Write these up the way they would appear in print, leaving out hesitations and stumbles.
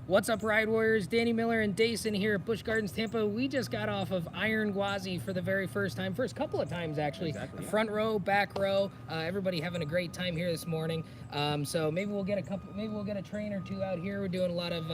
What's up, Ride Warriors? Danny Miller and Dason here at Busch Gardens Tampa. We just got off of Iron Gwazi for the very first time, first couple of times actually. Exactly, yeah. Front row, back row, everybody having a great time here this morning. So maybe we'll get a train or two out here. We're doing a lot of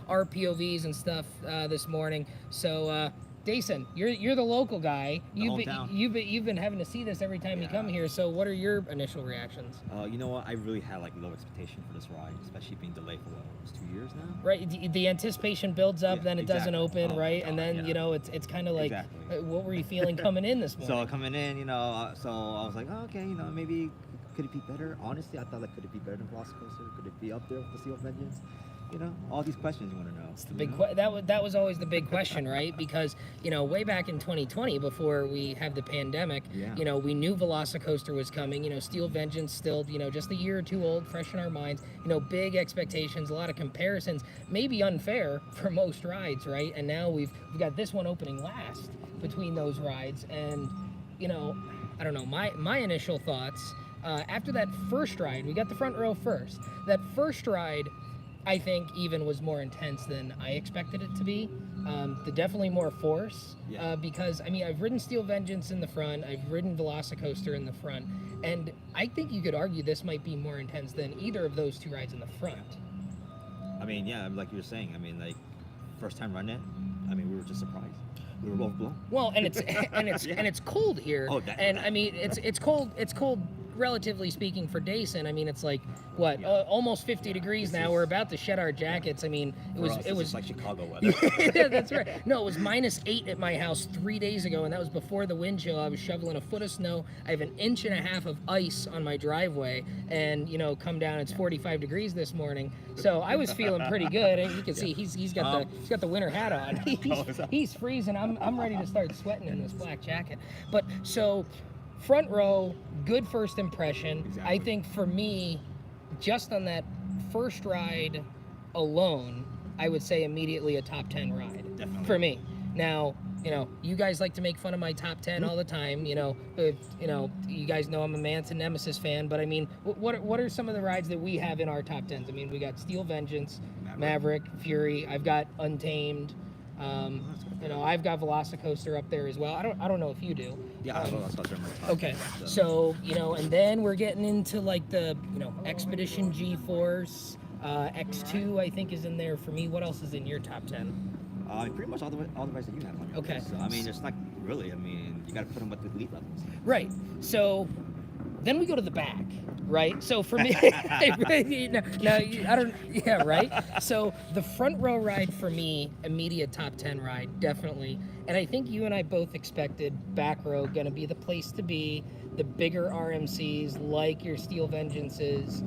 RPOVs and stuff this morning. So Dason, you're the local guy. You've been having to see this every time you come here. So what are your initial reactions? You know what? I really had like low expectation for this ride, especially being delayed for almost 2 years now. Right, the anticipation builds up, then it doesn't open, right? God, and then you know it's kind of like, what were you feeling coming in this morning? So coming in, so I was like, oh, okay, maybe could it be better? Honestly, I thought like, could it be better than Velocicoaster? Could it be up there with the Seal of Vengeance? All these questions you want to know. It's the big that was always the big question, right? Because way back in 2020, before we have the pandemic, we knew Velocicoaster was coming. Steel Vengeance still, just a year or two old, fresh in our minds. Big expectations, a lot of comparisons, maybe unfair for most rides, right? And now we've got this one opening last between those rides, and I don't know. My initial thoughts after that first ride, we got the front row first. That first ride, I think, even was more intense than I expected it to be. Definitely more force, because I've ridden Steel Vengeance in the front, I've ridden Velocicoaster in the front, and I think you could argue this might be more intense than either of those two rides in the front. Like you were saying, like first time running it, we were just surprised. We were both blown. Well, and it's cold here. Oh, it's cold. It's cold. Relatively speaking, for Dason, it's like what, almost 50 degrees now. We're about to shed our jackets. It was like Chicago weather. Yeah, that's right. No, it was -8 at my house 3 days ago, and that was before the wind chill. I was shoveling a foot of snow. I have 1.5 inches of ice on my driveway, and come down. It's 45 degrees this morning, so I was feeling pretty good. And you can see he's got the winter hat on. He's freezing. I'm ready to start sweating in this black jacket. But so. Front row, good first impression. Exactly. I think for me, just on that first ride alone, I would say immediately a top 10 ride. Definitely. For me. Now, you guys like to make fun of my top 10 all the time. You guys know I'm a Manta Nemesis fan, but what are some of the rides that we have in our top 10s? We got Steel Vengeance, Maverick, Fury. I've got Untamed. I've got Velocicoaster up there as well. I don't know if you do. Yeah, Velocicoaster in my top. Okay, so and then we're getting into like the Expedition G-Force, X2 I think is in there for me. What else is in your top 10? Pretty much all the rides that you have on your list. So it's not really. You got to put them at the elite levels. Right. So then we go to the back. Right, so for me, right. So the front row ride for me, immediate top 10 ride, definitely. And I think you and I both expected back row gonna be the place to be. The bigger RMCs like your Steel Vengeances,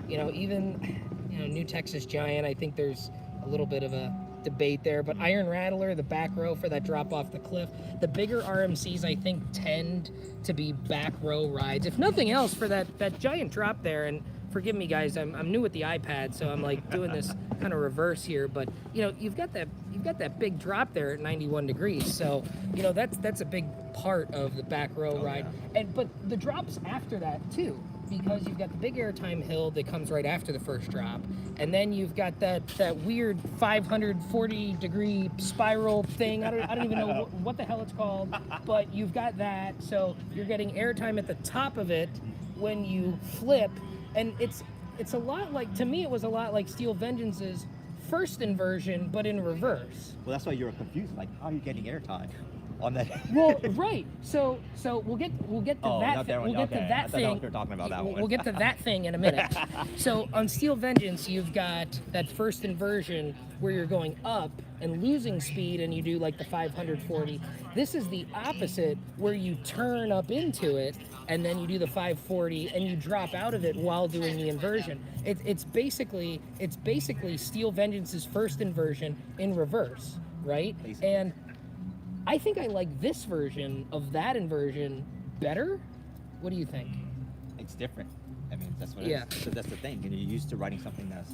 even New Texas Giant. I think there's a little bit of a debate there, but Iron Rattler, the back row for that drop off the cliff. The bigger RMCs, I think, tend to be back row rides, if nothing else, for that giant drop there. And forgive me, guys, I'm new with the iPad, so I'm like doing this kind of reverse here. But you've got that big drop there at 91 degrees, so that's a big part of the back row ride. Yeah. But the drops after that too, because you've got the big airtime hill that comes right after the first drop, and then you've got that weird 540 degree spiral thing. I don't even know what the hell it's called, but you've got that, so you're getting airtime at the top of it when you flip, and it's a lot like, to me it was a lot like Steel Vengeance's first inversion, but in reverse. Well, that's why you're confused. Like, how are you getting airtime on that? Well, right. So we'll get to that. We'll get to that thing. You're talking about that one. We'll get to that thing in a minute. So on Steel Vengeance, you've got that first inversion where you're going up and losing speed, and you do like the 540. This is the opposite, where you turn up into it, and then you do the 540, and you drop out of it while doing the inversion. It's basically Steel Vengeance's first inversion in reverse, right? Basically. And I think I like this version of that inversion better. What do you think? It's different. That's what it is. So that's the thing. You're used to riding something that's,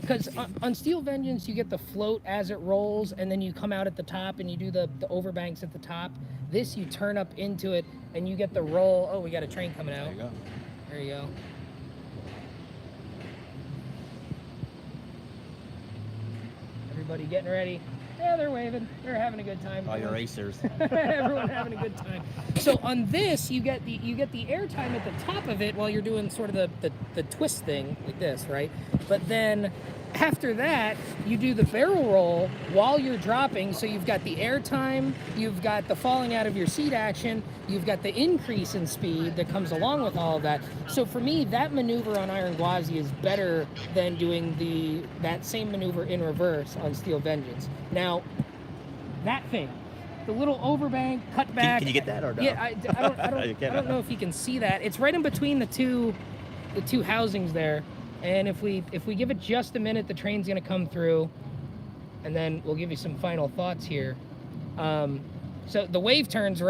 Because on Steel Vengeance, you get the float as it rolls, and then you come out at the top and you do the overbanks at the top. This, you turn up into it and you get the roll. Oh, we got a train coming out. There you go. There you go. everybody getting ready. Yeah, they're waving. They're having a good time. All your racers. Everyone having a good time. So on this, you get the airtime at the top of it while you're doing sort of the twist thing like this, right? But then after that, you do the barrel roll while you're dropping. So you've got the airtime, you've got the falling out of your seat action, you've got the increase in speed that comes along with all of that. So for me, that maneuver on Iron Gwazi is better than doing that same maneuver in reverse on Steel Vengeance. Now, that thing, the little overbank cutback. Can you get that or no? Yeah, I don't know if you can see that. It's right in between the two housings there. And if we give it just a minute, the train's gonna come through, and then we'll give you some final thoughts here. So the wave turn's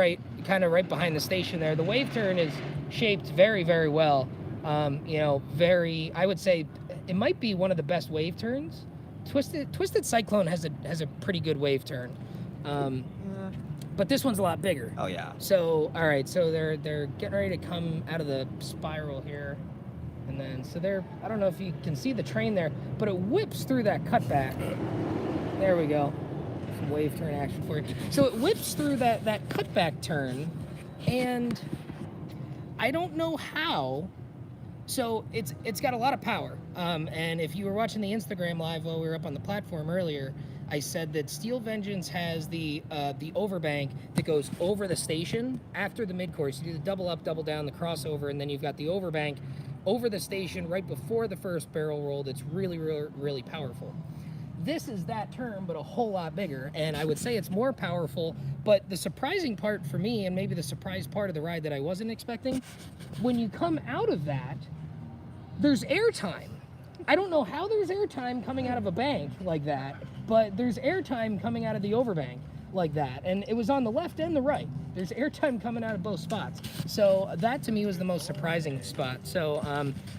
kind of right behind the station there. The wave turn is shaped very, very well. I would say it might be one of the best wave turns. Twisted Cyclone has a pretty good wave turn. But this one's a lot bigger. Oh yeah. So all right, so they're getting ready to come out of the spiral here. And then, I don't know if you can see the train there, but it whips through that cutback. There we go. Some wave turn action for you. So it whips through that cutback turn, and I don't know how. So it's got a lot of power. And if you were watching the Instagram live while we were up on the platform earlier, I said that Steel Vengeance has the overbank that goes over the station after the mid-course. You do the double up, double down, the crossover, and then you've got the overbank over the station right before the first barrel roll that's really, really, really powerful. This is that turn, but a whole lot bigger, and I would say it's more powerful, but the surprising part for me, and maybe the surprise part of the ride that I wasn't expecting, when you come out of that, there's airtime. I don't know how there's airtime coming out of a bank like that, but there's airtime coming out of the overbank like that, and it was on the left and the right. There's airtime coming out of both spots. So that to me was the most surprising spot. So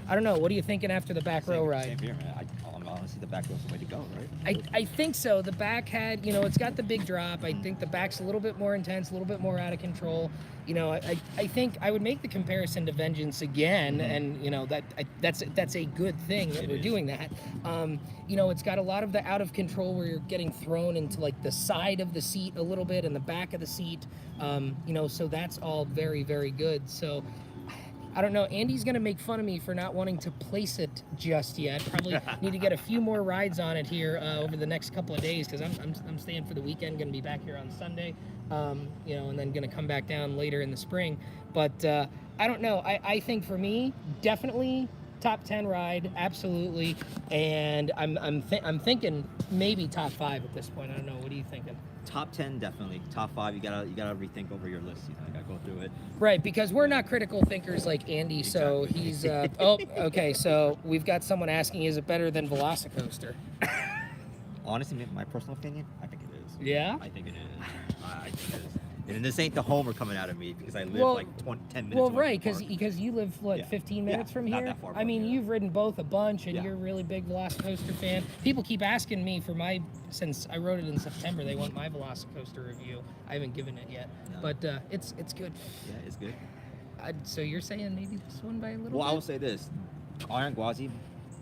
I don't know, what are you thinking after the back row ride? Same here, man. Honestly, the back row's the way to go, right? I think so. The back had, it's got the big drop. I think the back's a little bit more intense, a little bit more out of control. I think I would make the comparison to Vengeance again, and that's a good thing that we're doing that. It's got a lot of the out of control where you're getting thrown into like the side of the seat a little bit and the back of the seat. So that's all very, very good. So I don't know. Andy's going to make fun of me for not wanting to place it just yet. Probably need to get a few more rides on it here over the next couple of days, because I'm staying for the weekend. Going to be back here on Sunday, and then going to come back down later in the spring. But I don't know. I think for me, definitely top 10 ride, absolutely. And I'm thinking maybe top 5 at this point. I don't know. What are you thinking? Top 10, definitely. Top 5, you gotta rethink over your list. You gotta go through it. Right, because we're not critical thinkers like Andy. So he's okay. So we've got someone asking, is it better than Velocicoaster? Honestly, my personal opinion, I think it is. Yeah? I think it is. I think it is. And this ain't the homer coming out of me, because I live like 10 minutes. Well, away right, from because you live 15 minutes from not here. that far I mean, from you've ridden both a bunch, and you're a really big Velocicoaster fan. People keep asking me for since I wrote it in September, they want my Velocicoaster review. I haven't given it yet, but it's good. Yeah, it's good. So you're saying maybe this one by a little? Well, bit? I will say this: Iron Gwazi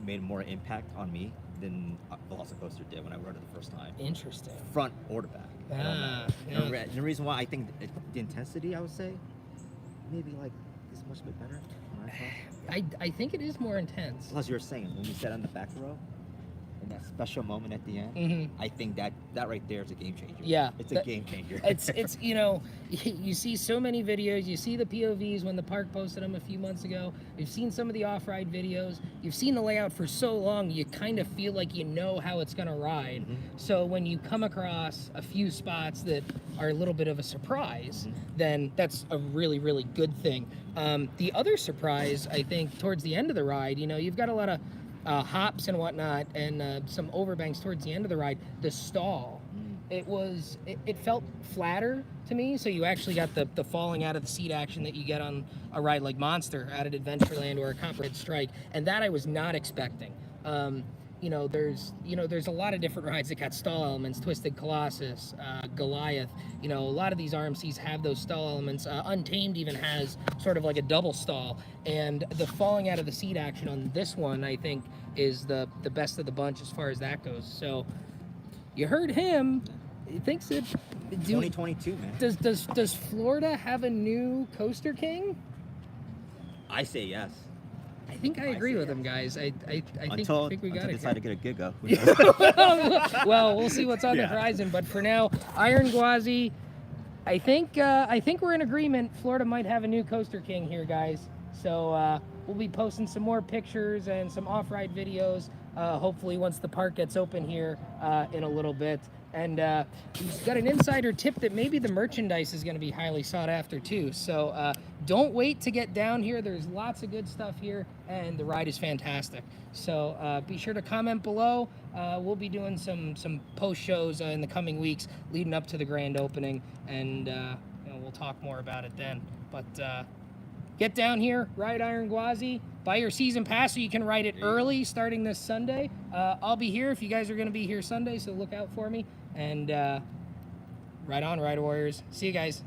made more impact on me than Velocicoaster did when I rode it the first time. Interesting. Front or the back. Yeah. The reason why I think the intensity, I would say, maybe like is much bit better. I think it is more intense. Plus, you were saying when we sat on the back row, and that special moment at the end, I think that right there is a game changer. Yeah, it's a game changer. It's you see so many videos. You see the POVs when the park posted them a few months ago. You've seen some of the off-ride videos. You've seen the layout for so long, you kind of feel like you know how it's gonna ride. So when you come across a few spots that are a little bit of a surprise, then that's a really, really good thing. The other surprise, I think, towards the end of the ride, you've got a lot of hops and whatnot, and some overbanks towards the end of the ride. The stall, it felt flatter to me, so you actually got the falling out of the seat action that you get on a ride like Monster out at Adventureland or a Copperhead Strike, and that I was not expecting. There's a lot of different rides that got stall elements. Twisted Colossus, Goliath. A lot of these RMCs have those stall elements. Untamed even has sort of like a double stall. And the falling out of the seat action on this one, I think, is the best of the bunch as far as that goes. So You heard him. He thinks it. 2022, man. Does Florida have a new Coaster King? I say yes. I think I agree with him, guys. I Until think we got they it. decide to get a Giga. Who knows? Well, we'll see what's on the horizon. But for now, Iron Gwazi, I think we're in agreement. Florida might have a new Coaster King here, guys. So we'll be posting some more pictures and some off-ride videos. Hopefully, once the park gets open here in a little bit. And we've got an insider tip that maybe the merchandise is going to be highly sought after too. So don't wait to get down here. There's lots of good stuff here, and the ride is fantastic. So be sure to comment below. We'll be doing some post shows in the coming weeks leading up to the grand opening, and we'll talk more about it then. But get down here, ride Iron Gwazi, buy your season pass so you can ride it early starting this Sunday. I'll be here if you guys are going to be here Sunday, so look out for me. And ride on, Ride Warriors. See you guys.